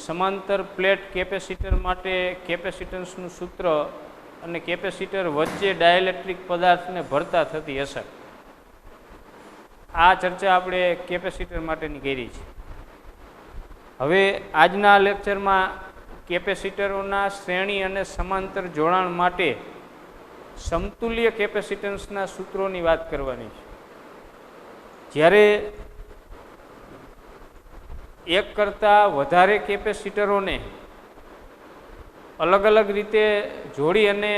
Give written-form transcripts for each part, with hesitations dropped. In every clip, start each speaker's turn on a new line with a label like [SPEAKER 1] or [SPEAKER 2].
[SPEAKER 1] સમાંતર plate capacitor માટે કેપેસિટન્સનું સૂત્ર અને કેપેસિટર વચ્ચે ડાયલેક્ટ્રિક પદાર્થને ભરતા થતી અસર, આ ચર્ચા આપણે કેપેસિટર માટેની કરી છે. હવે આજના લેક્ચરમાં કેપેસિટરોના શ્રેણી અને સમાંતર જોડાણ માટે સમતુલ્ય કેપેસિટન્સના સૂત્રોની વાત કરવાની છે. જ્યારે એક કરતાં વધારે કેપેસિટરોને અલગ અલગ રીતે જોડી અને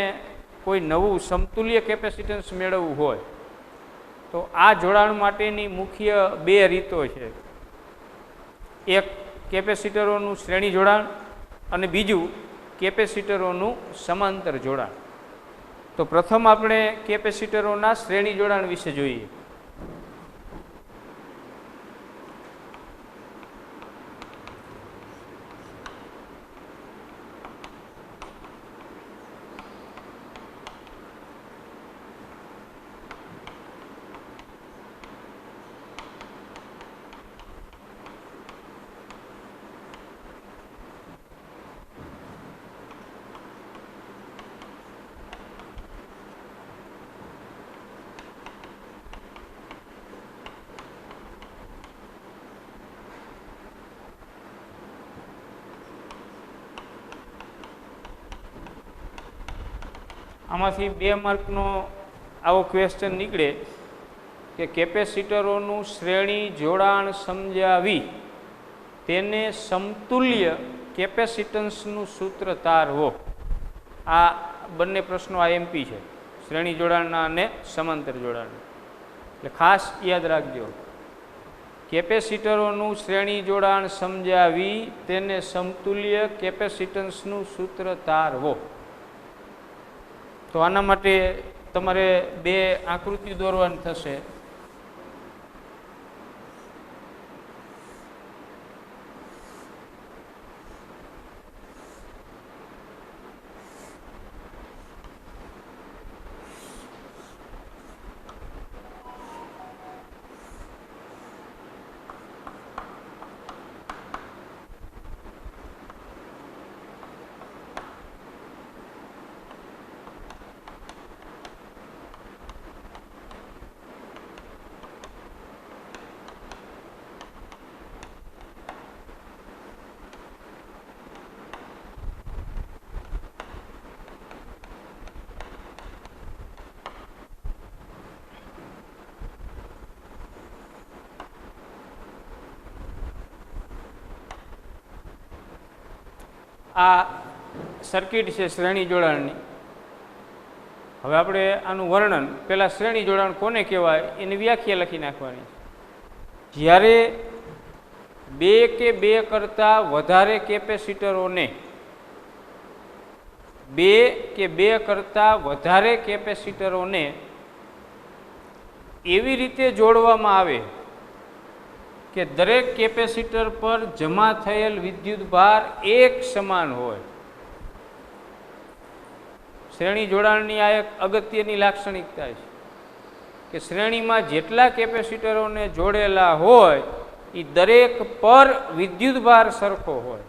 [SPEAKER 1] કોઈ નવું સમતુલ્ય કેપેસિટન્સ મેળવવું હોય તો આ જોડાણ માટેની મુખ્ય બે રીતો છે. એક કેપેસિટરોનું શ્રેણી જોડાણ અને બીજું કેપેસિટરોનું સમાંતર જોડાણ. તો પ્રથમ આપણે કેપેસિટરોના શ્રેણી જોડાણ વિશે જોઈએ. આમાંથી 2 માર્કનો આવો ક્વેશ્ચન નીકળે કે કેપેસિટરોનું શ્રેણી જોડાણ સમજાવી તેને સમતુલ્ય કેપેસિટન્સનું સૂત્ર તારવો. આ બંને પ્રશ્નો આઈએમપી છે, શ્રેણી જોડાણના અને સમાંતર જોડાણના. એટલે ખાસ યાદ રાખજો, કેપેસિટરોનું શ્રેણી જોડાણ સમજાવી તેને સમતુલ્ય કેપેસિટન્સનું સૂત્ર તારવો. તો આના માટે તમારે 2 આકૃતિ દોરવાની થશે. આ સર્કિટ છે શ્રેણી જોડાણની. હવે આપણે આનું વર્ણન, પહેલાં શ્રેણી જોડાણ કોને કહેવાય એની વ્યાખ્યા લખી નાખવાની. જ્યારે 2 કે 2 કરતાં વધારે કેપેસિટરોને 2 કે 2 કરતાં વધારે કેપેસિટરોને એવી રીતે જોડવામાં આવે કે દરેક કેપેસિટર પર જમા થયેલ વિદ્યુતભાર એક સમાન હોય. શ્રેણી જોડાણની આ એક અગત્યની લાક્ષણિકતા છે કે શ્રેણીમાં જેટલા કેપેસિટરોને જોડેલા હોય એ દરેક પર વિદ્યુતભાર સરખો હોય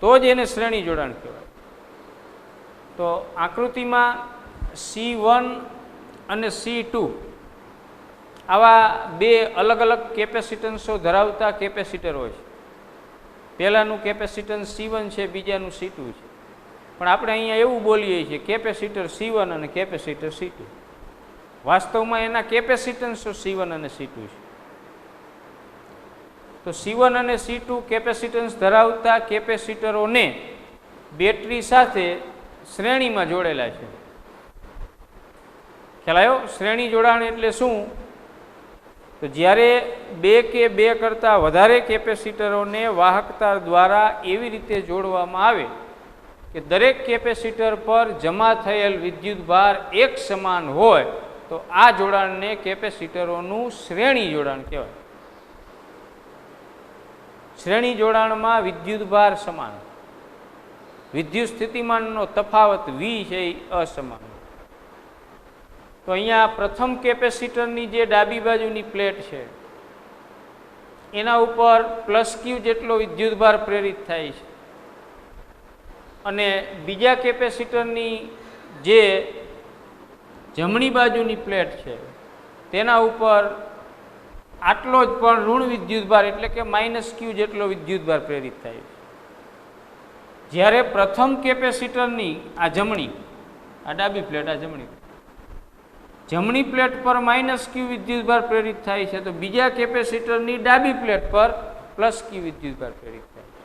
[SPEAKER 1] તો જ એને શ્રેણી જોડાણ કહેવાય. તો આકૃતિમાં C1 અને C2 આવા 2 અલગ અલગ કેપેસિટન્સો ધરાવતા કેપેસિટરો છે. પહેલાંનું કેપેસિટન્સ C1 છે, બીજાનું C2 છે. પણ આપણે અહીંયા એવું બોલીએ છીએ કેપેસિટર C1 અને કેપેસિટર C2. વાસ્તવમાં એના કેપેસિટન્સો C1 અને C2 છે. તો C1 અને C2 કેપેસિટન્સ ધરાવતા કેપેસિટરોને બેટરી સાથે શ્રેણીમાં જોડેલા છે. ખ્યાલ આવ્યો? શ્રેણી જોડાણ એટલે શું? તો જ્યારે 2 કે 2 કરતાં વધારે કેપેસિટરોને વાહકતા દ્વારા એવી રીતે જોડવામાં આવે કે દરેક કેપેસિટર પર જમા થયેલ વિદ્યુતભાર એક સમાન હોય તો આ જોડાણને કેપેસિટરોનું શ્રેણી જોડાણ કહેવાય. શ્રેણી જોડાણમાં વિદ્યુતભાર સમાન, વિદ્યુત સ્થિતિમાનનો તફાવત V છે એ અસમાન. તો અહીંયા પ્રથમ કેપેસિટરની જે ડાબી બાજુની પ્લેટ છે એના ઉપર પ્લસ ક્યુ જેટલો વિદ્યુતભાર પ્રેરિત થાય છે અને બીજા કેપેસિટરની જે જમણી બાજુની પ્લેટ છે તેના ઉપર આટલો જ પણ ઋણ વિદ્યુતભાર એટલે કે માઇનસ ક્યુ જેટલો વિદ્યુતભાર પ્રેરિત થાય છે. જ્યારે પ્રથમ કેપેસિટરની આ જમણી, આ ડાબી પ્લેટ, આ જમણી પ્લેટ પર માઇનસ ક્યુ વિદ્યુતભાર પ્રેરિત થાય છે તો બીજા કેપેસિટરની ડાબી પ્લેટ પર પ્લસ ક્યુ વિદ્યુતભાર પ્રેરિત થાય છે.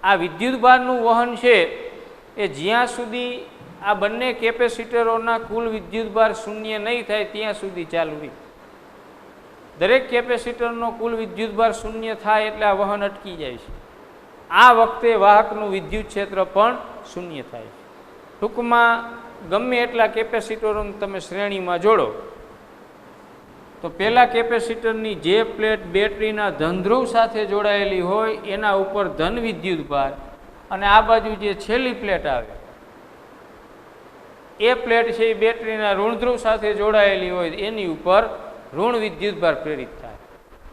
[SPEAKER 1] આ વિદ્યુતભારનું વહન છે એ જ્યાં સુધી આ બંને કેપેસિટરોના કુલ વિદ્યુતભાર શૂન્ય નહીં થાય ત્યાં સુધી ચાલુ રહે. દરેક કેપેસિટરનો કુલ વિદ્યુતભાર શૂન્ય થાય એટલે આ વહન અટકી જાય છે. આ વખતે વાહકનું વિદ્યુત ક્ષેત્ર પણ શૂન્ય થાય છે. ટૂંકમાં ગમે એટલા કેપેસિટરોને તમે શ્રેણીમાં જોડો તો પહેલા કેપેસિટરની જે પ્લેટ બેટરીના ધનધ્રુવ સાથે જોડાયેલી હોય એના ઉપર ધન વિદ્યુતભાર અને આ બાજુ જે છેલ્લી પ્લેટ આવે એ પ્લેટ છે એ બેટરીના ઋણધ્રુવ સાથે જોડાયેલી હોય એની ઉપર ઋણ વિદ્યુતભાર પ્રેરિત થાય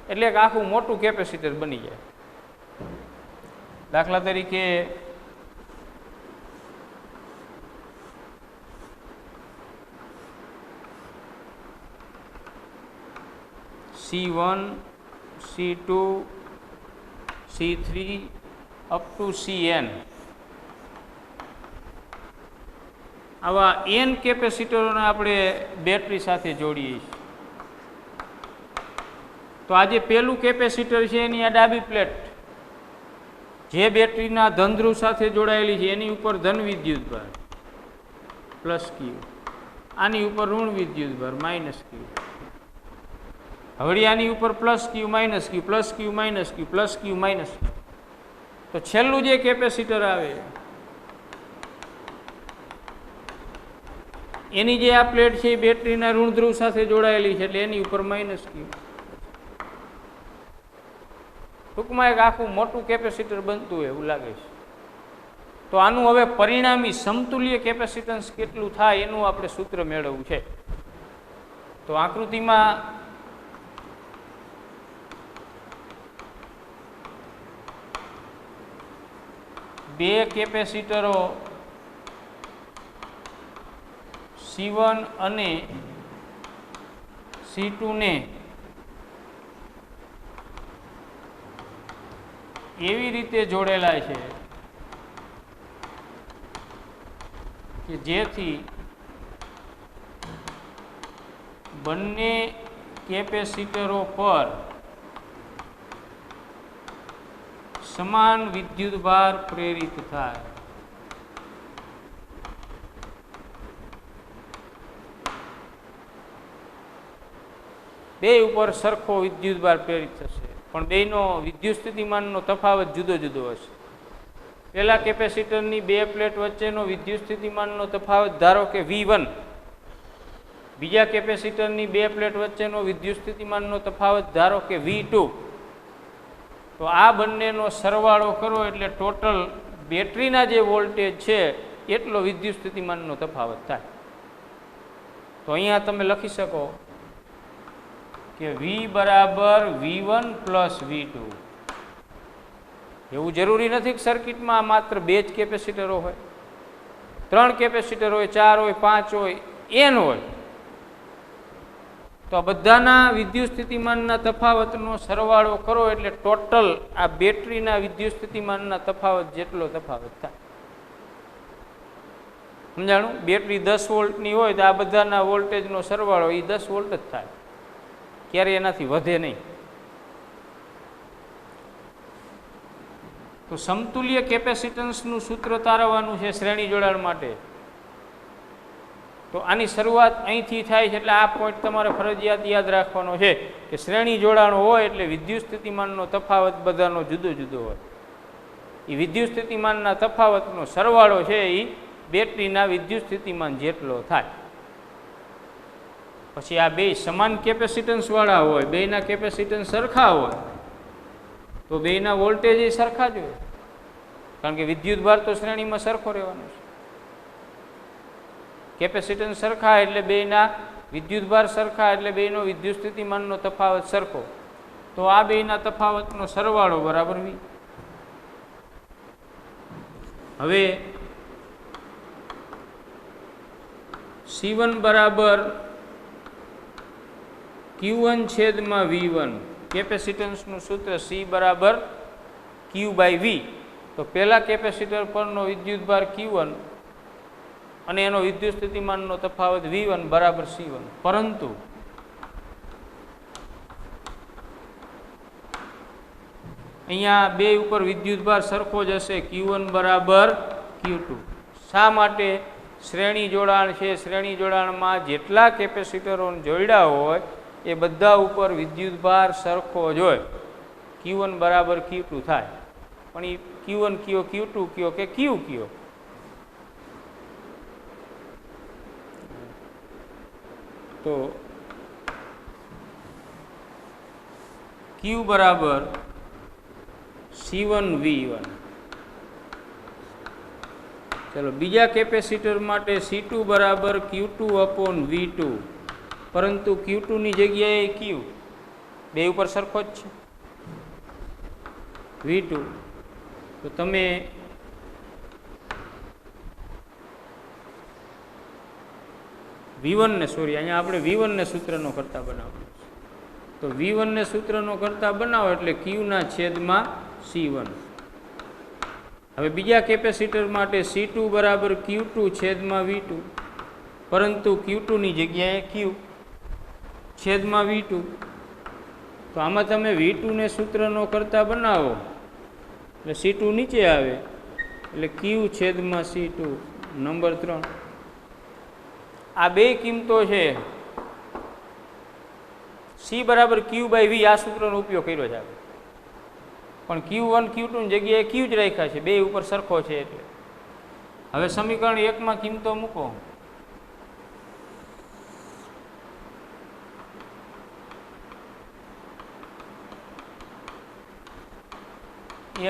[SPEAKER 1] એટલે કે આખું મોટું કેપેસિટર બની જાય. દાખલા તરીકે C1, C2, C3 up to Cn આવા n કેપેસિટરોને આપણે બેટરી સાથે જોડીએ છીએ. તો આ જે પહેલું કેપેસિટર છે એની આ ડાબી પ્લેટ જે બેટરીના ધનધ્રુવ સાથે જોડાયેલી છે એની ઉપર ધન વિદ્યુતભાર પ્લસ ક્યુ, આની ઉપર ઋણ વિદ્યુતભાર માઇનસ ક્યુ. હવે આની ઉપર પ્લસ ક્યુ માઇનસ ક્યુ, પ્લસ ક્યુ માઇનસ ક્યુ, પ્લસ ક્યુ માઇનસ ક્યુ. તો છેલ્લું જે કેપેસિટર આવે એની જે આ પ્લેટ છે એ બેટરીના ઋણધ્રુવ સાથે જોડાયેલી છે એટલે એની ઉપર માઇનસ ક્યુ. ટૂંકમાં એક આખું મોટું કેપેસિટર બનતું હોય એવું લાગે છે. તો આનું હવે પરિણામી સમતુલ્ય કેપેસિટન્સ કેટલું થાય એનું આપણે સૂત્ર મેળવવું છે. તો આકૃતિમાં બે કેપેસિટરો C1 અને C2 ને એવી રીતે જોડેલા છે કે જેથી બંને કેપેસિટરો પર સમાન વિદ્યુતભાર પ્રેરિત થાય. બે ઉપર સરખો વિદ્યુતભાર પ્રેરિત થશે પણ બેનો વિદ્યુત સ્થિતિમાનનો તફાવત જુદો જુદો હશે. પહેલા કેપેસિટરની બે પ્લેટ વચ્ચેનો વિદ્યુત સ્થિતિમાનનો તફાવત ધારો કે V1, બીજા કેપેસિટરની બે પ્લેટ વચ્ચેનો વિદ્યુત સ્થિતિમાનનો તફાવત ધારો કે V2. તો આ બંનેનો સરવાળો કરો એટલે ટોટલ બેટરીના જે વોલ્ટેજ છે એટલો વિદ્યુત સ્થિતિમાનનો તફાવત થાય. તો અહીંયા તમે લખી શકો કે V બરાબર V1 પ્લસ V2. એવું જરૂરી નથી કે સર્કિટમાં માત્ર બે જ કેપેસિટરો હોય, 3 કેપેસિટર હોય, 4 હોય, 5 હોય, n હોય. તો આ બધાના વિદ્યુત સ્થિતિમાનના તફાવતનો સરવાળો કરો એટલે ટોટલ આ બેટરીના વિદ્યુત સ્થિતિમાનના તફાવત જેટલો તફાવત થાય. સમજાણું? બેટરી 10 વોલ્ટની હોય તો આ બધાના વોલ્ટેજનો સરવાળો એ 10 વોલ્ટ જ થાય, ક્યારેય એનાથી વધે નહીં. તો સમતુલ્ય કેપેસિટન્સનું સૂત્ર તારવવાનું છે શ્રેણી જોડાણ માટે. તો આની શરૂઆત અહીંથી થાય છે એટલે આ પોઈન્ટ તમારે ફરજિયાત યાદ રાખવાનો છે કે શ્રેણી જોડાણ હોય એટલે વિદ્યુત સ્થિતિમાનનો તફાવત બધાનો જુદો જુદો હોય. એ વિદ્યુત સ્થિતિમાનના તફાવતનો સરવાળો છે એ બેટરીના વિદ્યુત સ્થિતિમાન જેટલો થાય. પછી આ બે સમાન કેપેસિટન્સ વાળા હોય, બેના કેપેસિટન્સ સરખા હોય તો બેના વોલ્ટેજ એ સરખા જ હોય, કારણ કે વિદ્યુતભાર તો શ્રેણીમાં સરખો રહેવાનો છે. કેપેસિટન્સ સરખા એટલે બેના વિદ્યુતભાર સરખા એટલે બેનો વિદ્યુત સ્થિતિમાનનો તફાવત સરખો. તો આ બેના તફાવતનો સરવાળો બરાબર V. હવે C1 બરાબર Q1 છેદમાં V1, કેપેસિટન્સનું સૂત્ર C બરાબર Q/V. તો પહેલા કેપેસિટર પરનો વિદ્યુતભાર Q1 અને એનો વિદ્યુત સ્થિતિમાનનો તફાવત V1 બરાબર C1. પરંતુ અહીંયા બે ઉપર વિદ્યુતભાર સરખો જ હશે, Q1 બરાબર Q2. શા માટે? શ્રેણી જોડાણ છે. શ્રેણી જોડાણમાં જેટલા કેપેસિટરો જોડ્યા હોય એ બધા ઉપર વિદ્યુતભાર સરખો જ હોય. Q1 બરાબર Q2 થાય. પણ એ Q1 કયો, Q2 કયો કે Q કયો? તો Q બરાબર C1 V1. ચલો બીજા કેપેસિટર માટે C2 બરાબર Q2 અપોન V2, પરંતુ Q2 ની જગ્યાએ Q, બે ઉપર સરખો જ છે V2. તો તમે V1 ને અહીંયા આપણે V1 ને સૂત્રનો કરતા બનાવો. તો V1 ને સૂત્રનો કરતા બનાવો એટલે Q ના છેદમાં C1. હવે બીજા કેપેસિટર માટે C2 બરાબર Q2 છેદમાં V2, પરંતુ Q2 ની જગ્યાએ Q છેદમાં V2. તો આમાં તમે V2 ને સૂત્રનો કરતા બનાવો એટલે C2 નીચે આવે એટલે Q છેદમાં C2. નંબર 3. આ બે કિંમતો છે C બરાબર Q/V, આ સૂત્રનો ઉપયોગ કર્યો છે આપણે. પણ Q1 Q2 ની જગ્યાએ Q જ રાખ્યા છે, બે ઉપર સરખો છે એટલે. હવે સમીકરણ 1 માં કિંમતો મૂકો.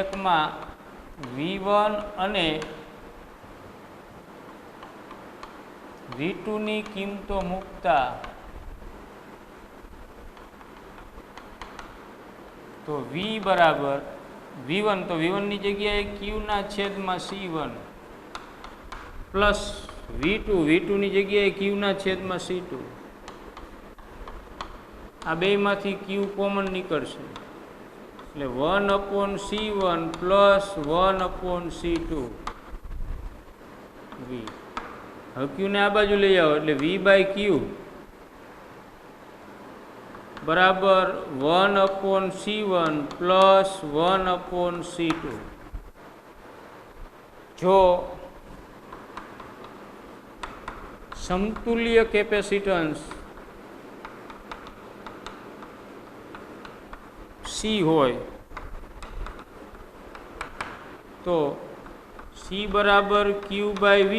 [SPEAKER 1] એકમાં V1 અને V2 ની કિંમતો મૂકતા તો V બરાબર V1, તો V1 ની જગ્યાએ Q ના છેદમાં C1 પ્લસ V2 ની જગ્યાએ Q ના છેદમાં C2. આ બેમાંથી Q કોમન નીકળશે એટલે 1/C1 પ્લસ 1/C2 V. હવે Q ને આ બાજુ લઈ આવો એટલે V/Q બરાબર 1/C1 પ્લસ 1/C2. જો સમતુલ્ય કેપેસિટન્સ C હોય તો C બરાબર Q/V,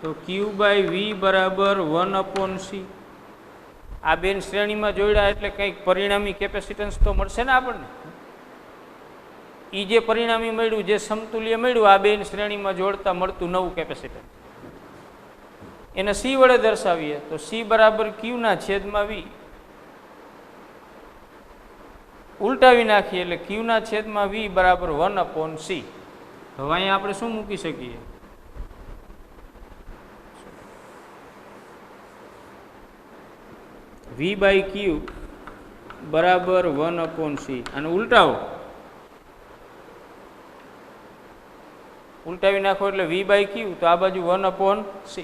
[SPEAKER 1] તો Q/V બરાબર 1/C. આ બેન શ્રેણીમાં જોડ્યા એટલે કંઈક પરિણામી કેપેસિટન્સ તો મળશે ને આપણને. એ જે પરિણામી મળ્યું, જે સમતુલ્ય મળ્યું, આ બેન શ્રેણીમાં જોડતા મળતું નવું કેપેસિટન્સ, એને C વડે દર્શાવીએ તો C બરાબર Q ના છેદમાં V. ઉલટાવી નાખીએ એટલે Q ના છેદમાં V બરાબર 1/C. તો અહીંયા આપણે શું મૂકી શકીએ? V/Q બરાબર 1/C. અને ઉલટાવો, ઉલટાવી નાખો એટલે V/Q, તો આ બાજુ 1/C.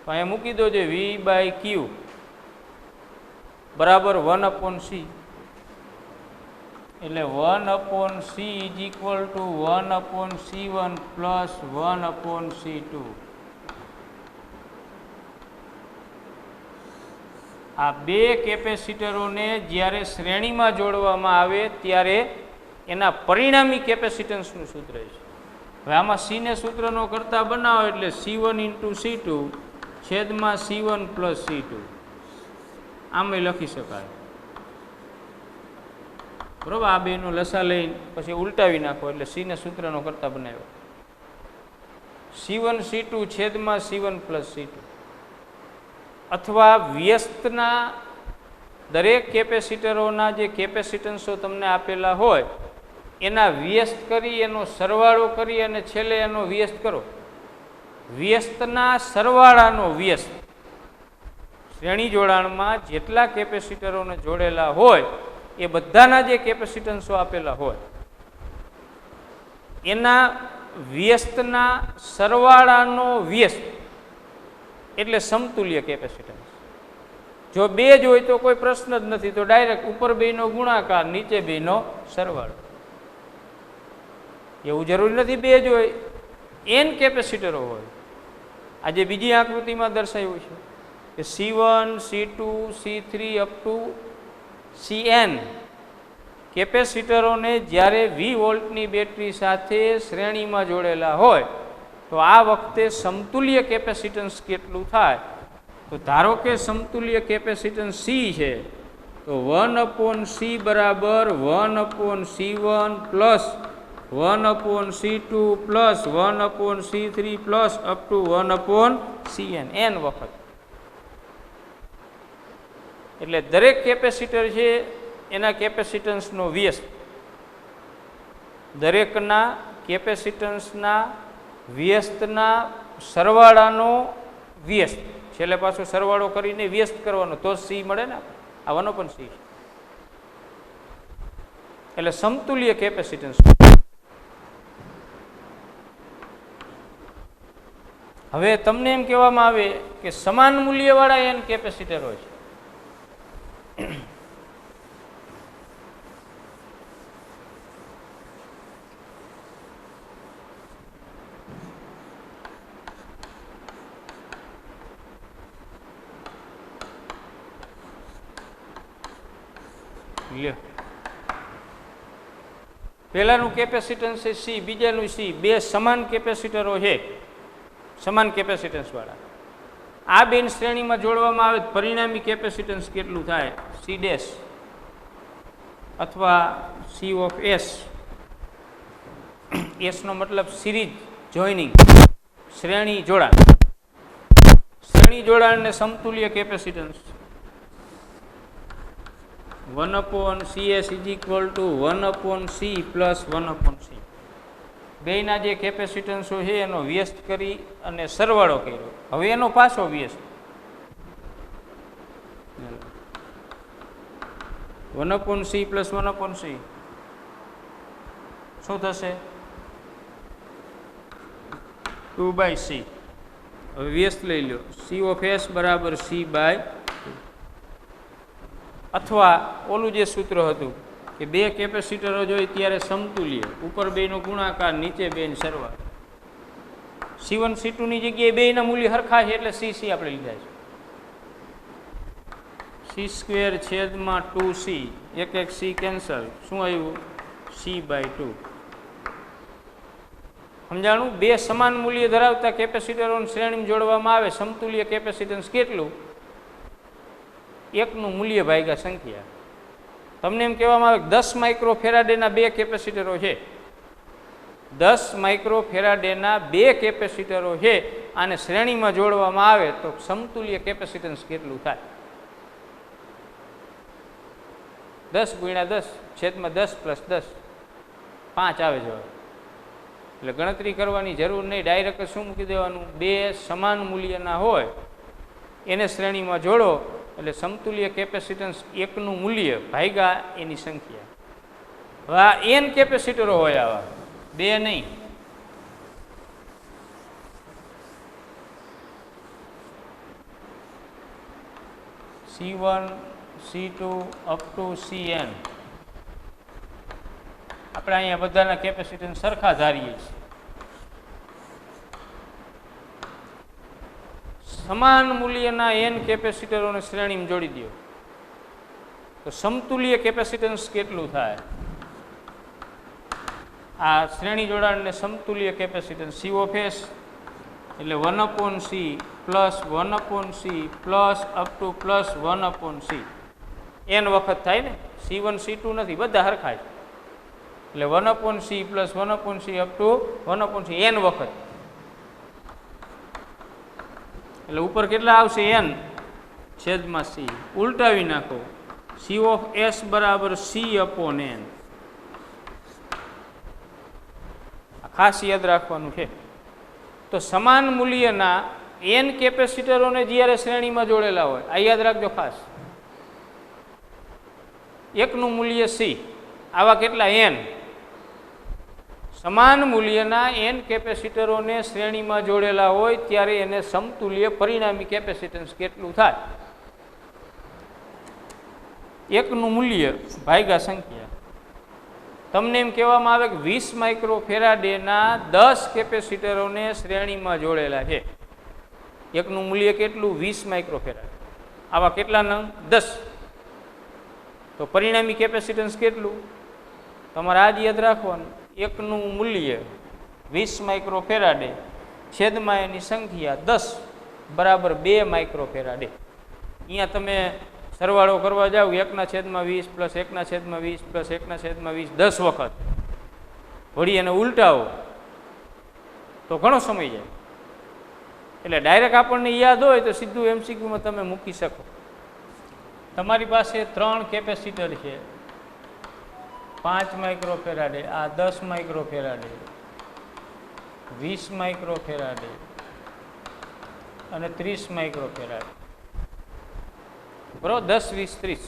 [SPEAKER 1] તો અહીંયા મૂકી દો જે V/Q બરાબર 1/C. એટલે 1/C is equal two 1/C1 plus 1/C2. આ બે કેપેસિટરોને જ્યારે શ્રેણીમાં જોડવામાં આવે ત્યારે એના પરિણામી કેપેસિટન્સનું સૂત્ર છે. હવે આમાં C ને સૂત્રનો કરતા બનાવો એટલે C1 × C2 છેદમાં C1 પ્લસ C2. આમે લખી શકાય. બરાબર. આ બેનો લસા લઈને પછી ઉલટાવી નાખો એટલે C ને સૂત્રનો કરતા બનાવ્યો C1 C2 છેદમાં C1 પ્લસ C2. અથવા વ્યસ્તના દરેક કેપેસિટરોના જે કેપેસિટન્સો તમને આપેલા હોય એના વ્યસ્ત કરી, એનો સરવાળો કરી અને છેલ્લે એનો વ્યસ્ત કરો. વ્યસ્તના સરવાળાનો વ્યસ્ત, શ્રેણી જોડાણમાં જેટલા કેપેસિટરોને જોડેલા હોય એ બધાના જે કેપેસિટન્સો આપેલા હોય એના વ્યસ્તના સરવાળાનો વ્યસ્ત એટલે સમતુલ્ય કેપેસિટન્સ. જો બે જ હોય તો કોઈ પ્રશ્ન જ નથી, તો ડાયરેક્ટ ઉપર બેનો ગુણાકાર, નીચે બેનો સરવાળો. એવું જરૂરી નથી બે જ હોય, એન કેપેસિટરો હોય. આજે બીજી આકૃતિમાં દર્શાવ્યું છે કે C1, C2, C3 up to Cn કેપેસિટરોને જ્યારે 20 વોલ્ટની બેટરી સાથે શ્રેણીમાં જોડેલા હોય તો આ વખતે સમતુલ્ય કેપેસિટન્સ કેટલું થાય? તો ધારો કે સમતુલ્ય કેપેસિટન્સ C છે, તો 1/C બરાબર 1/C1 plus 1/C2 plus 1/C3 plus up to 1/Cn, n વખત. એટલે દરેક કેપેસિટર છે એના કેપેસિટન્સનો વ્યસ્ત, દરેકના કેપેસિટન્સના વ્યસ્તના સરવાળાનો વ્યસ્ત, છેલ્લે પાછો સરવાળો કરીને વ્યસ્ત કરવાનો તો C મળે ને. આ 1/C છે એટલે સમતુલ્ય કેપેસિટન્સ. હવે તમને એમ કહેવામાં આવે કે સમાન મૂલ્યવાળા n કેપેસિટરો છે. પહેલાનું કેપેસિટન્સ છે C, બીજાનું C, બે સમાન કેપેસિટરો છે, સમાન કેપેસિટન્સ વાળા. આ બેન શ્રેણીમાં જોડવામાં આવે પરિણામી કેપેસિટન્સ કેટલું થાય? C ડેશ અથવા C ઓફ S. S નો મતલબ સિરીઝ જોઈનિંગ, શ્રેણી જોડાણ. શ્રેણી જોડાણને સમતુલ્ય capacitance 1/CS is equal to 1/C plus 1/C. બેના જે કેપેસિટન્સો છે એનો વ્યસ્ત કરી અને સરવાળો કર્યો. હવે એનો પાછો વ્યસ્ત 1/C પ્લસ 1/C શું થશે? 2/C. હવે વ્યસ્ત લઈ લો, C ઓફ S બરાબર C/2. અથવા ઓલું જે સૂત્ર હતું કે બે કેપેસિટરો જોઈએ ત્યારે સમતુલ્ય, ઉપર બેનો ગુણાકાર, નીચે બેનો સરવાળો. C1 C2 ની જગ્યાએ બેના મૂલ્ય સરખા છે એટલે C આપણે લીધા છે. C² છેદમાં 2C, એક C કેન્સલ, શું આવ્યું? C/2. સમજાણું? બે સમાન મૂલ્ય ધરાવતા કેપેસિટરોને શ્રેણીમાં જોડવામાં આવે, સમતુલ્ય કેપેસિટન્સ કેટલું? એકનું મૂલ્ય ભાગ્યા સંખ્યા. તમને એમ કહેવામાં આવે 10 માઇક્રોફેરાડેના બે કેપેસિટરો છે, 10 માઇક્રોફેરાડેના બે કેપેસિટરો છે, આને શ્રેણીમાં જોડવામાં આવે તો સમતુલ્ય કેપેસિટન્સ કેટલું થાય? 10 × 10 છેદમાં 10 પ્લસ 10, 5 આવે જવાબ. એટલે ગણતરી કરવાની જરૂર નહીં, ડાયરેક્ટ શું મૂકી દેવાનું? બે સમાન મૂલ્યના હોય એને શ્રેણીમાં જોડો એટલે સમતુલ્ય કેપેસિટન્સ એકનું મૂલ્ય ભાગ્યા એની સંખ્યા. હવે આ n કેપેસિટરો હોય, આવા બે નહીં. C1 C2 up to Cn. આપણે અહીંયા બધાના કેપેસિટન્સ સરખા ધારીએ છીએ. સમાન મૂલ્યના n કેપેસિટરોને શ્રેણીમાં જોડી દો તો સમતુલ્ય કેપેસિટન્સ કેટલું થાય? આ શ્રેણી જોડાણને સમતુલ્ય કેપેસિટન્સ C ઓફ S એટલે 1/C plus 1/C plus up to plus 1/C. n વખત થાય ને, C1 C2 નથી, બધા સરખા છે. એટલે 1/C plus 1/C up to 1/C n વખત. એટલે ઉપર કેટલા આવશે? n છેદમાં C. ઉલટાવી નાખો સી ઓફ એસ બરાબર સી અપોન એન. ખાસ યાદ રાખવાનું છે. તો સમાન મૂલ્યના એન કેપેસિટરોને જ્યારે શ્રેણીમાં જોડેલા હોય, આ યાદ રાખજો ખાસ. એકનું મૂલ્ય સી, આવા કેટલા એન. સમાન મૂલ્યના એન કેપેસિટરોને શ્રેણીમાં જોડેલા હોય ત્યારે એને સમતુલ્ય પરિણામી કેપેસિટન્સ કેટલું થાય? એકનું મૂલ્ય ભાગ્યા સંખ્યા. તમને એમ કહેવામાં આવે કે 20 માઇક્રોફેરાડેના 10 કેપેસિટરોને શ્રેણીમાં જોડેલા છે. એકનું મૂલ્ય કેટલું? 20 માઇક્રોફેરાડે. આવા કેટલા નંગ? 10. તો પરિણામી કેપેસિટન્સ કેટલું? તમારે આ જ યાદ રાખવાનું. એકનું મૂલ્ય 20 માઇક્રોફેરાડે છેદમાં એની સંખ્યા 10 બરાબર 2 માઇક્રોફેરાડે. અહીંયા તમે સરવાળો કરવા જાવ 1/20 પ્લસ 1/20 પ્લસ 1/20 10 વખત વળી એને ઉલટાવો તો ઘણો સમય જાય. એટલે ડાયરેક્ટ આપણને યાદ હોય તો સીધું એમસીક્યુમાં તમે મૂકી શકો. તમારી પાસે 3 કેપેસિટર છે, 5 માઇક્રોફેરાડે, આ 10 માઇક્રોફેરાડે, 20 માઇક્રોફેરાડે અને 30 માઇક્રોફેરાડે. બરાબર, 10, 20, 30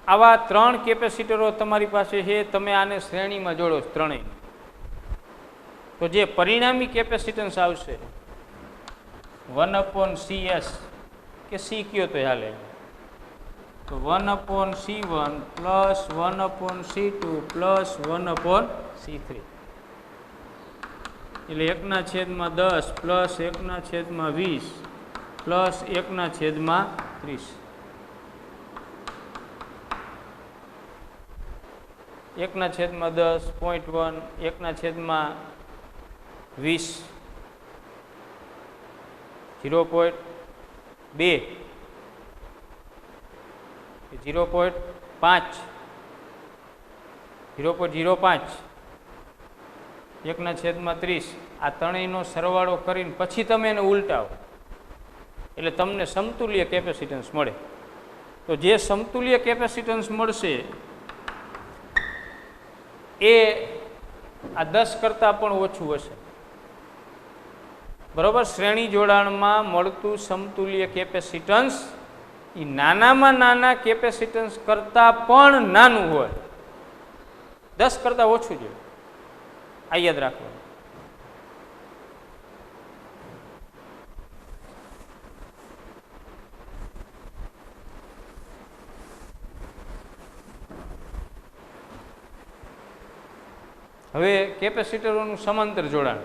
[SPEAKER 1] આવા 3 કેપેસિટરો તમારી પાસે છે. તમે આને શ્રેણીમાં જોડો ત્રણેય, તો જે પરિણામી કેપેસિટન્સ આવશે 1/CS કે સી કયો તો હાલે, તો 1/C1 plus 1/C2 plus 1/C3 એટલે 1/10 પ્લસ 1/20 પ્લસ 1/30. 1/10, 0.1, 1/20, 0.2, 0.5, 0.05, 1/30. આ ત્રણેયનો સરવાળો કરીને પછી તમે એને ઉલટાવો એટલે તમને સમતુલ્ય કેપેસિટન્સ મળે. તો જે સમતુલ્ય કેપેસિટન્સ મળશે એ આ 10 કરતાં પણ ઓછું હશે. બરાબર, શ્રેણી જોડાણમાં મળતું સમતુલ્ય કેપેસિટન્સ એ નાનામાં નાના કેપેસિટન્સ કરતાં પણ નાનું હોય, 10 કરતાં ઓછું જ હોય. આ યાદ રાખવાનું. હવે કેપેસિટરોનું સમાંતર જોડાણ.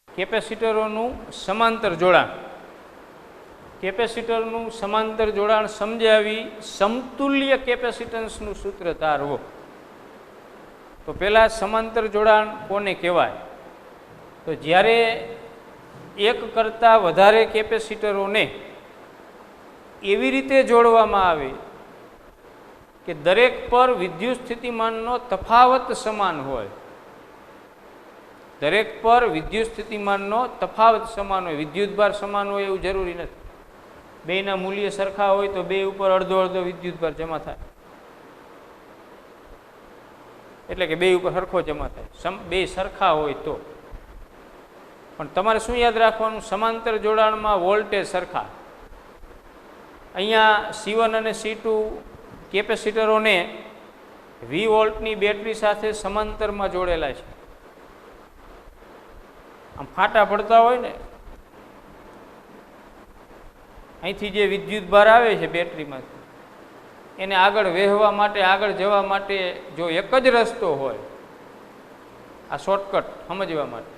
[SPEAKER 1] કેપેસિટરોનું સમાંતર જોડાણ. કેપેસિટરનું સમાંતર જોડાણ સમજાવી સમતુલ્ય કેપેસિટન્સનું સૂત્ર તારવો. તો પહેલાં સમાંતર જોડાણ કોને કહેવાય? તો જ્યારે એક કરતાં વધારે કેપેસિટરોને એવી રીતે જોડવામાં આવે કે દરેક પર વિદ્યુત સ્થિતિમાનનો તફાવત સમાન હોય. દરેક પર વિદ્યુત સ્થિતિમાનનો તફાવત સમાન હોય. વિદ્યુતભાર સમાન હોય એવું જરૂરી નથી. બેના મૂલ્ય સરખા હોય તો બે ઉપર અડધો અડધો વિદ્યુતભાર જમા થાય, એટલે કે બે ઉપર સરખો જમા થાય. બે સરખા હોય તો. પણ તમારે શું યાદ રાખવાનું? સમાંતર જોડાણમાં વોલ્ટેજ સરખા. અહીંયા C1 અને C2 કેપેસિટરોને 20 વોલ્ટની બેટરી સાથે સમાંતરમાં જોડેલા છે. આમ ફાટા પડતા હોય ને, અહીંથી જે વિદ્યુત ભાર આવે છે બેટરીમાંથી, એને આગળ વહેવા માટે, આગળ જવા માટે જો એક જ રસ્તો હોય, આ શોર્ટકટ સમજવા માટે,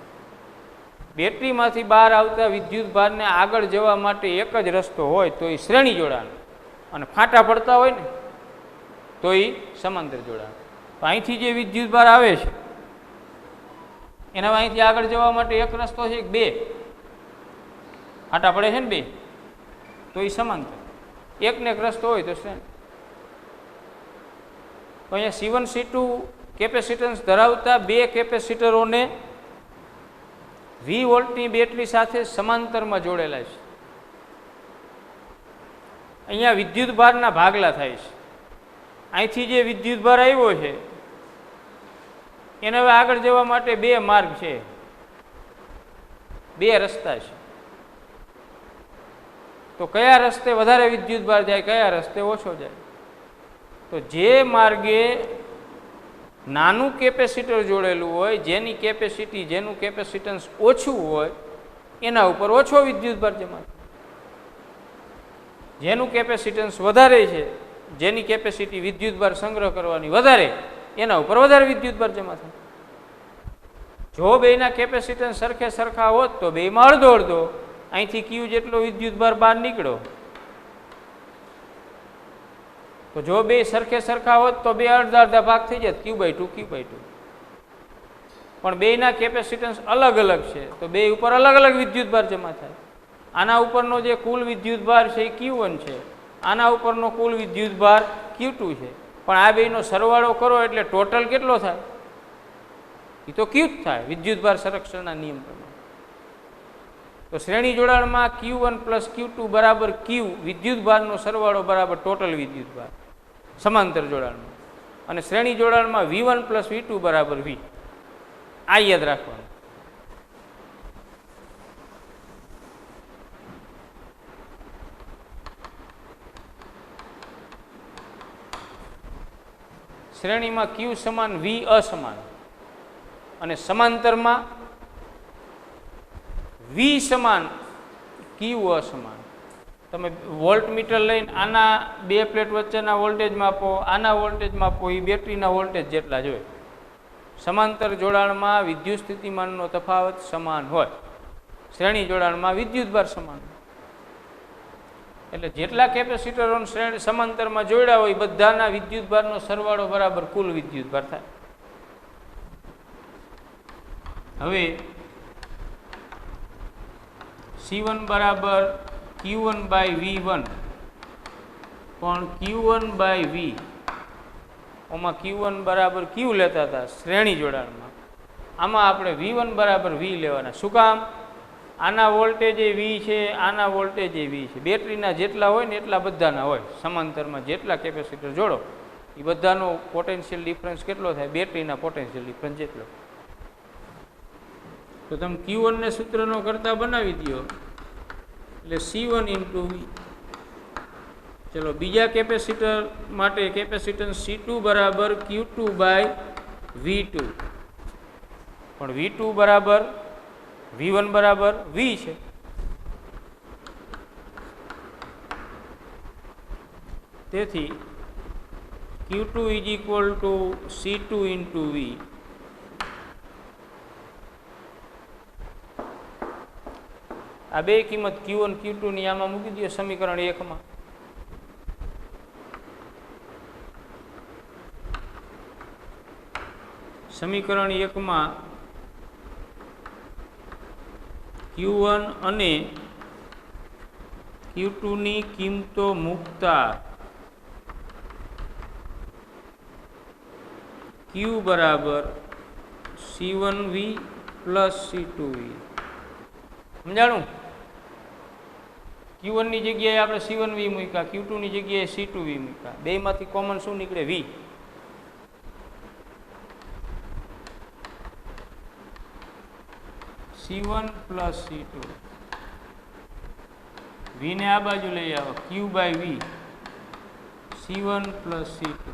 [SPEAKER 1] બેટરીમાંથી બહાર આવતા વિદ્યુત ભારને આગળ જવા માટે એક જ રસ્તો હોય તો એ શ્રેણી જોડાણ, અને ફાટા પડતા હોય ને તો એ સમાંતર જોડાણ. તો અહીંથી જે વિદ્યુત ભાર આવે છે એના અહીંથી આગળ જવા માટે એક રસ્તો છે, બે ફાટા પડે છે ને બે, તો એ સમાંતર. એકને એક રસ્તો હોય તો શ્રેણી. તો અહીંયા C1 C2 કેપેસિટન્સ ધરાવતા બે કેપેસિટરોને 20 વોલ્ટની બેટરી સાથે સમાંતરમાં જોડેલા છે. અહીંયા વિદ્યુત ભારના ભાગલા થાય છે. અહીંથી જે વિદ્યુત ભાર આવ્યો છે એને હવે આગળ જવા માટે બે માર્ગ છે, બે રસ્તા છે. તો કયા રસ્તે વધારે વિદ્યુત ભાર જાય, કયા રસ્તે ઓછો જાય? તો જે માર્ગે નાનું કેપેસિટર જોડેલું હોય, જેની કેપેસિટી, જેનું કેપેસિટન્સ ઓછું હોય, એના ઉપર ઓછો વિદ્યુતભાર જમા થાય. જેનું કેપેસિટન્સ વધારે છે, જેની કેપેસિટી વિદ્યુતભાર સંગ્રહ કરવાની વધારે, એના ઉપર વધારે વિદ્યુતભાર જમા થાય. જો બેના કેપેસિટન્સ સરખે સરખા હોત તો બેમાં અડધો અડધો, અહીંથી ક્યુ જેટલો વિદ્યુતભાર બહાર નીકળ્યો. તો જો બે સરખે સરખા હોત તો બે અડધા અડધા ભાગ થઈ જાય, Q/2 Q/2. પણ બેના કેપેસિટન્સ અલગ અલગ છે તો બે ઉપર અલગ અલગ વિદ્યુતભાર જમા થાય. આના ઉપરનો જે કુલ વિદ્યુતભાર છે એ Q1 છે, આના ઉપરનો કુલ વિદ્યુતભાર Q2 છે. પણ આ બેનો સરવાળો કરો એટલે ટોટલ કેટલો થાય? એ તો Q જ થાય, વિદ્યુતભાર સંરક્ષણના નિયમ પ્રમાણે. તો શ્રેણી જોડાણમાં Q1 પ્લસ Q2 બરાબર Q, વિદ્યુતભારનો સરવાળો બરાબર ટોટલ વિદ્યુતભાર સમાંતર જોડાણમાં. અને શ્રેણી જોડાણમાં V1 પ્લસ V2 બરાબર V. આ યાદ રાખવાનું. શ્રેણીમાં Q સમાન V અસમાન, અને સમાંતરમાં V સમાન Q અસમાન. તમે વોલ્ટમીટર લઈને આના બે પ્લેટ વચ્ચેના વોલ્ટેજ માપો, આના વોલ્ટેજ માપો, એ બેટરીના વોલ્ટેજ જેટલા જ હોય. સમાંતર જોડાણમાં વિદ્યુત સ્થિતિમાનનો તફાવત સમાન હોય, શ્રેણી જોડાણમાં વિદ્યુતભાર સમાન હોય. એટલે જેટલા કેપેસિટરો શ્રેણી સમાંતરમાં જોડ્યા હોય બધાના વિદ્યુતભારનો સરવાળો બરાબર કુલ વિદ્યુતભાર થાય. હવે C1 બરાબર Q1/V1, પણ Q1/V, આમાં Q1 બરાબર Q લેતા હતા શ્રેણી જોડાણમાં, આમાં આપણે V1 બરાબર V લેવાના. શું કામ? આના વોલ્ટેજ એ V છે, આના વોલ્ટેજ એ V છે. બેટરીના જેટલા હોય ને એટલા બધાના હોય. સમાંતરમાં જેટલા કેપેસિટર જોડો એ બધાનો પોટેન્શિયલ ડિફરન્સ કેટલો થાય? બેટરીના પોટેન્શિયલ ડિફરન્સ જેટલો. તો તમે Q1 ને સૂત્રનો કરતા બનાવી દો એટલે C1 × V. ચલો બીજા કેપેસિટર માટે કેપેસિટન્સ C2 બરાબર Q2/V2, પણ V2 બરાબર V1 બરાબર V છે. તેથી Q2 = C2 × V. આ બે કિંમત Q1 Q2 ની આમાં મૂકી દો સમીકરણ 1 માં. સમીકરણ 1 માં Q1 અને Q2 ની કિંમતો મૂકતા Q બરાબર C1V પ્લસ C2V. સમજાણું? Q1 ની જગ્યાએ આપણે C1V મૂક્યા, Q2 ની જગ્યાએ C2V મૂક્યા. બેમાંથી કોમન શું નીકળે? V. C1 plus C2. V ને આ બાજુ લઈ આવો, Q by V. C1 plus C2.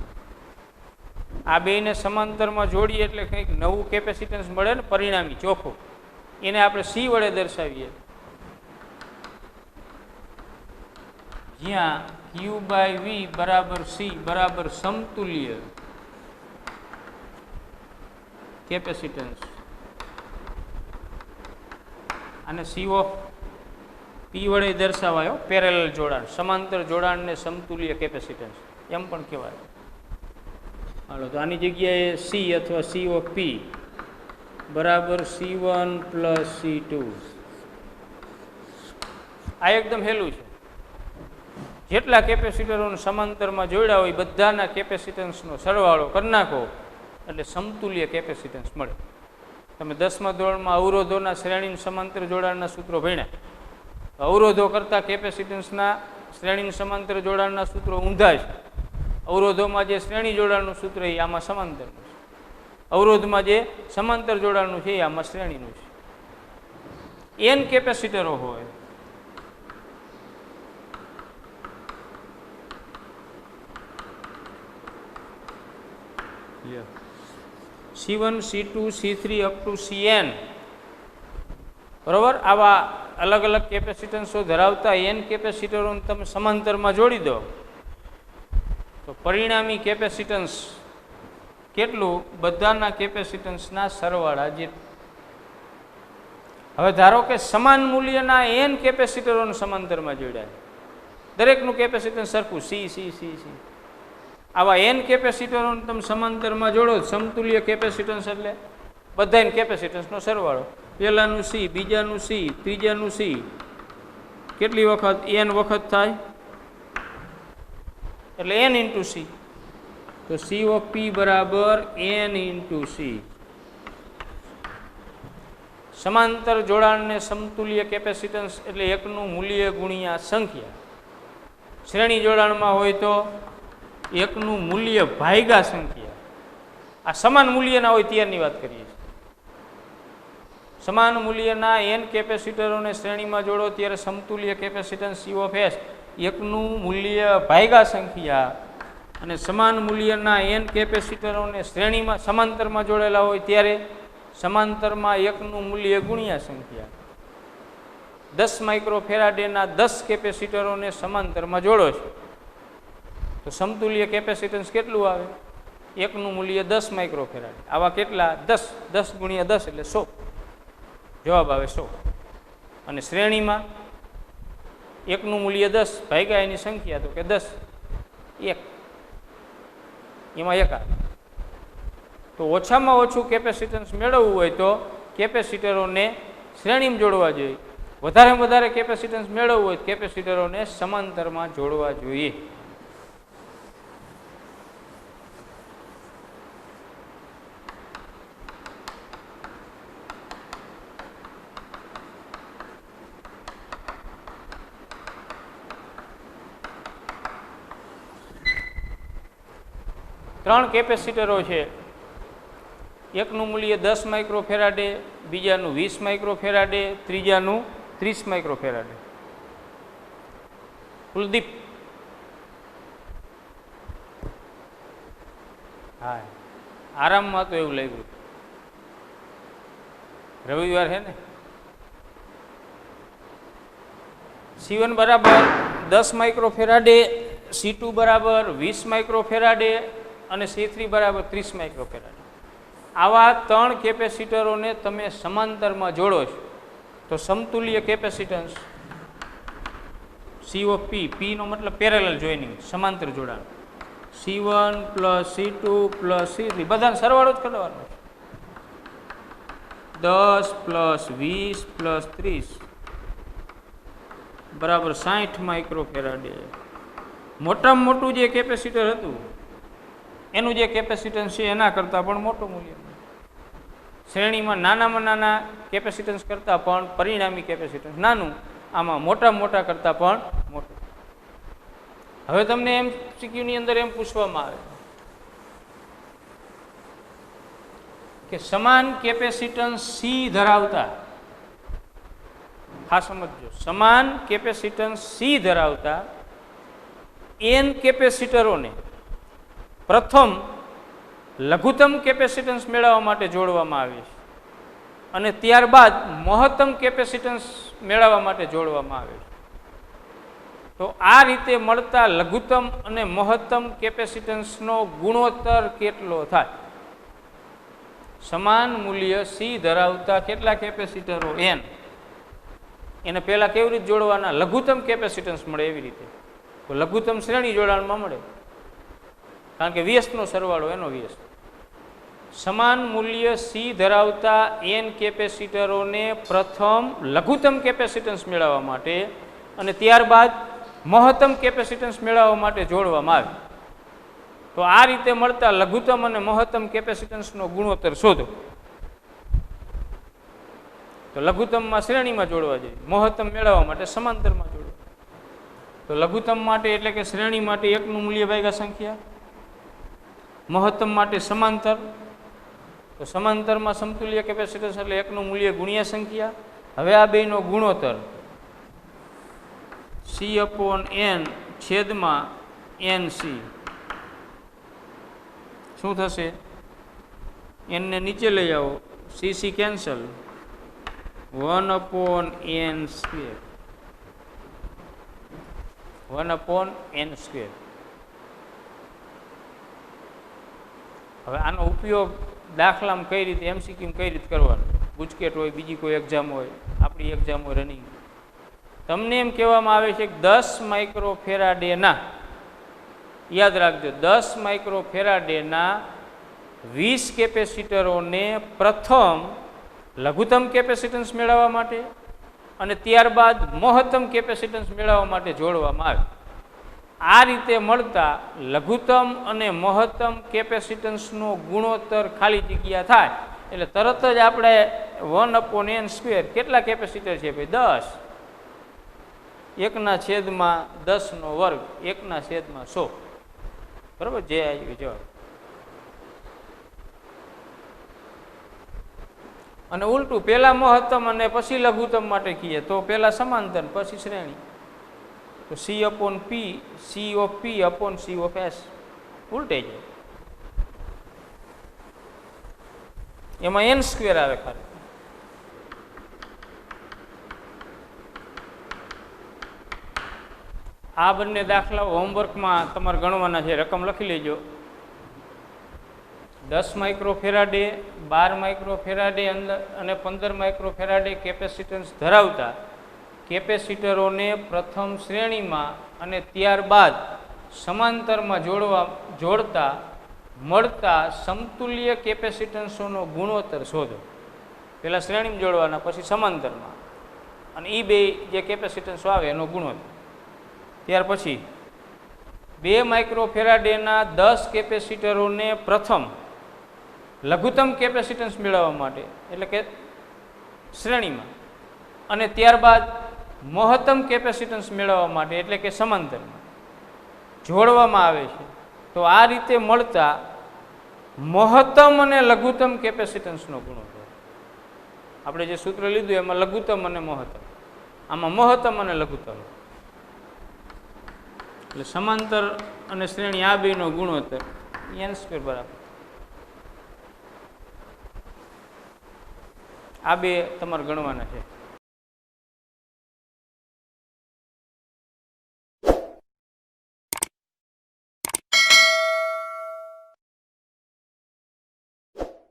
[SPEAKER 1] આ બેને સમાંતરમાં જોડીએ એટલે કંઈક નવું કેપેસિટન્સ મળે ને, પરિણામી ચોખ્ખું. એને આપણે C વડે દર્શાવીએ, જ્યાં Q બાય V બરાબર C બરાબર સમતુલ્ય કેપેસિટન્સ. અને C ઓફ P વડે દર્શાવાયો પેરેલલ જોડાણ, સમાંતર જોડાણને સમતુલ્ય કેપેસિટન્સ એમ પણ કહેવાય. હાલો, તો આની જગ્યાએ C અથવા C ઓફ P બરાબર C1 પ્લસ C2. આ એકદમ હેલું છે. જેટલા કેપેસિટરોને સમાંતરમાં જોડ્યા હોય બધાના કેપેસિટન્સનો સરવાળો કરી નાખો એટલે સમતુલ્ય કેપેસિટન્સ મળે. તમે 10મા ધોરણમાં અવરોધોના શ્રેણી સમાંતર જોડાણના સૂત્રો ભણ્યા. અવરોધો કરતાં કેપેસિટન્સના શ્રેણી સમાંતર જોડાણના સૂત્રો ઊંધા છે. અવરોધોમાં જે શ્રેણી જોડાણનું સૂત્ર એ આમાં સમાંતરનું છે, અવરોધમાં જે સમાંતર જોડાણનું છે એ આમાં શ્રેણીનું છે. n કેપેસિટરો હોય C1 C2 C3 up to Cn, બરાબર, આવા અલગ અલગ કેપેસિટન્સો ધરાવતા n કેપેસિટરોને તમે સમાંતરમાં જોડી દો તો પરિણામી કેપેસિટન્સ કેટલું? બધાના કેપેસિટન્સના સરવાળા જે. હવે ધારો કે સમાન મૂલ્યના n કેપેસિટરોને સમાંતરમાં જોડ્યા, દરેકનું કેપેસિટન્સ સરખું C C C C. આવા n કેપેસિટરોને તમે સમાંતરમાં જોડો, સમતુલ્ય કેપેસિટન્સ એટલે બધાને કેપેસિટન્સનો સરવાળો. પહેલાનું C, બીજાનું C, ત્રીજાનું C. કેટલી વખત? n વખત થાય એટલે n ઇન્ટુ C. તો C ઓફ P બરાબર n ઇન્ટુ C. સમાંતર જોડાણને સમતુલ્ય કેપેસિટન્સ એટલે એકનું મૂલ્ય ગુણ્યા સંખ્યા. શ્રેણી જોડાણમાં હોય તો એકનું મૂલ્ય ભાગ્યા સંખ્યા. આ સમાન મૂલ્યના હોય ત્યારની વાત કરીએ છીએ. સમાન મૂલ્યના n કેપેસિટરોને શ્રેણીમાં જોડો ત્યારે સમતુલ્ય કેપેસિટન્સ C ઓફ S એકનું મૂલ્ય ભાગ્યા સંખ્યા. અને સમાન મૂલ્યના n કેપેસિટરોને શ્રેણીમાં સમાંતરમાં જોડેલા હોય ત્યારે સમાંતરમાં એકનું મૂલ્ય ગુણ્યા સંખ્યા. 10 માઇક્રોફેરાડેના 10 કેપેસિટરોને સમાંતરમાં જોડો છો તો સમતુલ્ય કેપેસિટન્સ કેટલું આવે? એકનું મૂલ્ય 10 માઇક્રોફેરાડે. આવા કેટલા? 10. 10 ગુણ્યા 10 એટલે 100. જવાબ આવે 100. અને શ્રેણીમાં એકનું મૂલ્ય 10 ભાગ્યા એની સંખ્યા તો કે 10, 1, એમાં 1 આવે. તો ઓછામાં ઓછું કેપેસિટન્સ મેળવવું હોય તો કેપેસિટરોને શ્રેણીમાં જોડવા જોઈએ. વધારેમાં વધારે કેપેસિટન્સ મેળવવું હોય તો કેપેસિટરોને સમાંતરમાં જોડવા જોઈએ. ત્રણ કેપેસિટરો છે. એકનું મૂલ્ય 10 માઇક્રોફેરાડે, બીજાનું 20 માઇક્રોફેરાડે, ત્રીજાનું 30 માઇક્રોફેરાડે. કુલદીપ, હા, આરામમાં તો એવું લાગ્યું. રવિવાર છે ને. C1 બરાબર 10 માઇક્રોફેરાડે, C2 બરાબર 20 માઇક્રોફેરાડે અને C3 બરાબર 30 માઇક્રોફેરાડે. આવા ત્રણ કેપેસિટરોને તમે સમાંતરમાં જોડો છો તો સમતુલ્ય capacitance C of P, P નો મતલબ પેરેલલ જોઈનિંગ, સમાંતર જોડાણ, C1 plus C2 plus C3 બધાને સરવાળો જ કરવાનો છે. 10 + 20 + 30 બરાબર 60 માઇક્રોફેરાડે. મોટામાં મોટું જે કેપેસિટર હતું એનું જે કેપેસિટન્સ છે એના કરતાં પણ મોટું મૂલ્ય. શ્રેણીમાં નાનામાં નાના કેપેસિટન્સ કરતાં પણ પરિણામી કેપેસિટન્સ નાનું, આમાં મોટામાં મોટા કરતાં પણ મોટું. હવે તમને MCQની અંદર એમ પૂછવામાં આવે કે સમાન કેપેસિટન્સ C ધરાવતા, હા સમજો, સમાન કેપેસિટન્સ C ધરાવતા n કેપેસિટરોને પ્રથમ લઘુત્તમ કેપેસિટન્સ મેળવવા માટે જોડવામાં આવે છે અને ત્યારબાદ મહત્તમ કેપેસિટન્સ મેળવવા માટે જોડવામાં આવે છે. તો આ રીતે મળતા લઘુત્તમ અને મહત્તમ કેપેસિટન્સનો ગુણોત્તર કેટલો થાય? સમાન મૂલ્ય C ધરાવતા કેટલા કેપેસિટરો n, એને પહેલાં કેવી રીતે જોડવાના? લઘુત્તમ કેપેસિટન્સ મળે એવી રીતે. તો લઘુત્તમ શ્રેણી જોડાણમાં મળે, કારણ કે વ્યસ્તનો સરવાળો એનો વ્યસ્ત. સમાન મૂલ્ય C ધરાવતા n કેપેસિટરોને પ્રથમ લઘુત્તમ કેપેસિટન્સ મેળવવા માટે અને ત્યારબાદ મહત્તમ કેપેસિટન્સ મેળવવા માટે જોડવામાં આવે. તો આ રીતે મળતા લઘુત્તમ અને મહત્તમ કેપેસિટન્સનો ગુણોત્તર શોધો. તો લઘુત્તમમાં શ્રેણીમાં જોડવા જોઈએ, મહત્તમ મેળવવા માટે સમાંતરમાં જોડવા. તો લઘુત્તમ માટે એટલે કે શ્રેણી માટે 1 નું મૂલ્ય ભાગ્યા સંખ્યા, મહત્તમ માટે સમાંતર, તો સમાંતરમાં સમતુલ્ય કેપેસિટન્સ એટલે 1 નું મૂલ્ય ગુણ્યા સંખ્યા. હવે આ બેનો ગુણોત્તર C/n છેદમાં NC શું થશે? n ને નીચે લઈ આવો, CC કેન્સલ, 1/n², 1/n². હવે આનો ઉપયોગ દાખલામાં કઈ રીતે, MCQ કઈ રીતે કરવાનો? ગુજકેટ હોય, બીજી કોઈ એક્ઝામ હોય, આપણી એક્ઝામ હોય રનિંગ, તમને એમ કહેવામાં આવે છે કે 10 માઇક્રોફેરાડેના, યાદ રાખજો, 10 માઇક્રોફેરાડેના 20 કેપેસિટરોને પ્રથમ લઘુત્તમ કેપેસિટન્સ મેળવવા માટે અને ત્યારબાદ મહત્તમ કેપેસિટન્સ મેળવવા માટે જોડવામાં આવે. આ રીતે મળતા લઘુત્તમ અને મહત્તમ કેપેસિટન્સનો ગુણોત્તર ખાલી જગ્યા થાય એટલે તરત જ આપણે 1/n² કેટલા કેપેસિટર છે ભાઈ? 10, 1/10², 1/100. બરાબર, જે આવ્યું જવાબ. અને ઉલટું, પહેલા મહત્તમ અને પછી લઘુત્તમ માટે કહીએ તો પહેલા સમાંતર પછી શ્રેણી. તો C/P, C/P/C/S ઉલટે જાય. એમાં n² આવે ખાલી. આ બંને દાખલાઓ હોમવર્કમાં તમારે ગણવાના છે, રકમ લખી લેજો. 10 માઇક્રોફેરાડે, 12 માઇક્રોફેરાડે અને 15 માઇક્રોફેરાડે કેપેસિટન્સ ધરાવતા કેપેસિટરોને પ્રથમ શ્રેણીમાં અને ત્યારબાદ સમાંતરમાં જોડતા મળતા સમતુલ્ય કેપેસિટન્સોનો ગુણોત્તર શોધો. પહેલાં શ્રેણીમાં જોડવાના, પછી સમાંતરમાં, અને એ બે જે કેપેસિટન્સો આવે એનો ગુણોત્તર. ત્યાર પછી 2 માઇક્રોફેરાડેના 10 કેપેસિટરોને પ્રથમ લઘુત્તમ કેપેસિટન્સ મેળવવા માટે એટલે કે શ્રેણીમાં અને ત્યારબાદ મહત્તમ કેપેસિટન્સ મેળવવા માટે એટલે કે સમાંતરમાં જોડવામાં આવે છે. તો આ રીતે મળતા મહત્તમ અને લઘુત્તમ કેપેસિટન્સનો ગુણોત્તર. આપણે જે સૂત્ર લીધું એમાં લઘુત્તમ અને મહત્તમ, આમાં મહત્તમ અને લઘુત્તમ એટલે સમાંતર અને શ્રેણી આ બેનો ગુણોત્તર n² બરાબર. આ બે તમારે ગણવાના છે.